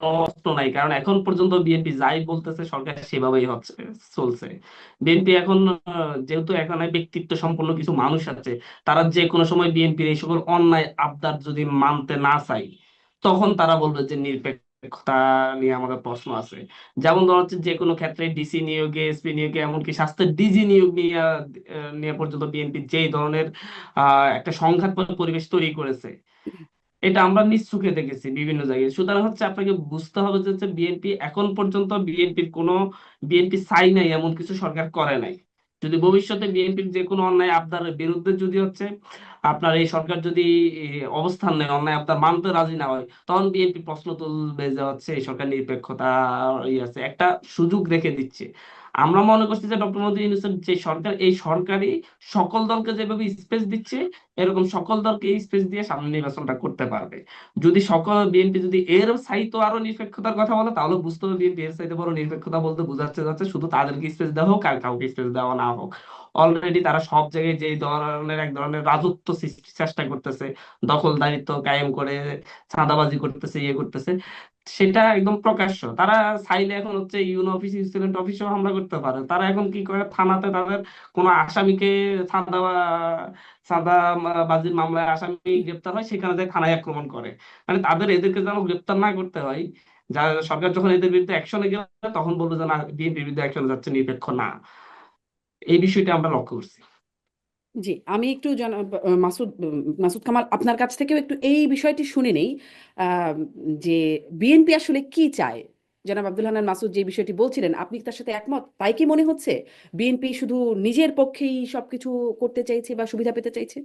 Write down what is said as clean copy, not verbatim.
অস্ত্র নাই, কারণ এখন পর্যন্ত বিএনপি যাই বলতেছে সরকার সেভাবেই হচ্ছে, চলছে। বিএনপি এখন যেহেতু এখানে ব্যক্তিত্ব সম্পন্ন কিছু মানুষ আছে, তারা যে কোনো সময় বিএনপির এই সকল অন্যায় আবদার যদি মানতে না চায়, তখন তারা বলবে যে নিরপেক্ষতা নিয়ে আমাদের প্রশ্ন আছে। যেমন ধর হচ্ছে যে কোনো ক্ষেত্রে ডিসি নিয়োগে, এসপি নিয়োগে, এমনকি স্বাস্থ্যের ডিজি নিয়োগ নিয়ে নিয়ে পর্যন্ত বিএনপি যেই ধরনের একটা সংঘাতময় পরিবেশ তৈরি করেছে, এটা আমরা নিজ চোখে দেখেছি বিভিন্ন জায়গায়। সুতরাং হচ্ছে আপনাকে বুঝতে হবে যে হচ্ছে বিএনপি এখন পর্যন্ত বিএনপির কোনো, বিএনপি চাই নাই এমন কিছু সরকার করে নাই। যদি ভবিষ্যতে বিএনপির যে কোনো অন্যায় আবদারের বিরুদ্ধে যদি হচ্ছে আপনার এই সরকার যদি অবস্থান নেয়, অন্যায় আবদার মানতে রাজি না হয়, তখন বিএনপি প্রশ্ন তুলবে যে হচ্ছে এই সরকার নিরপেক্ষতা আছে, একটা সুযোগ রেখে দিচ্ছে। আমরা মনে করছি যে ডক্টর মোদী ইউনূসের যে সরকার, এই সরকারই সকল দলকে যেভাবে স্পেস দিচ্ছে, এরকম সকল দলকে স্পেস দিয়ে সামনে নির্বাচনটা করতে পারবে। যদি সকল বিএনপি যদি এর চাইতো আরো নিরপেক্ষতার কথা বলে, তাহলে বুঝতে হবে বিএনপি এর চাইতে বড় নিরপেক্ষতা বলতে বোঝাচ্ছে যাচ্ছে শুধু তাদেরকে স্পেস দেওয়া হোক আর কাউকে স্পেস দেওয়া না হোক। অলরেডি তারা সব জায়গায় যে ধরনের এক ধরনের রাজত্ব সৃষ্টির চেষ্টা করতেছে, দখলদারিত্ব কায়েম করে চাঁদাবাজি করতেছে, ইয়ে করতেছে, সেটা একদম প্রকাশ্য। তারা চাইলে এখন হচ্ছে ইউনো অফিস, ইউসিলেন্ট অফিসেও হামলা করতে পারে। তারা এখন কি করে, থানাতে তাদের কোনো আসামিকে চাঁদা চাঁদা বাজির মামলায় আসামি গ্রেপ্তার হয়, সেখানে যায় থানায় আক্রমণ করে। মানে তাদের এদেরকে যেন গ্রেপ্তার না করতে হয়, যা সরকার যখন এদের বিরুদ্ধে অ্যাকশনে গেলে তখন বলবো যে না, বিএনপির বিরুদ্ধে অ্যাকশনে যাচ্ছে, নিরপেক্ষ না। এই বিষয়টা আমরা লক্ষ্য করছি। জি, আমি একটু মাসুদ কামাল আপনার কাছ থেকেও একটু এই বিষয়টি শুনে নেই, আহ, যে বিএনপি আসলে কি চায়। জনাব আব্দুল হান্নান মাসুদ যে বিষয়টি বলছিলেন, আপনি কি তার সাথে একমত? তাই কি মনে হচ্ছে বিএনপি শুধু নিজের পক্ষেই সবকিছু করতে চাইছে বা সুবিধা পেতে চাইছে?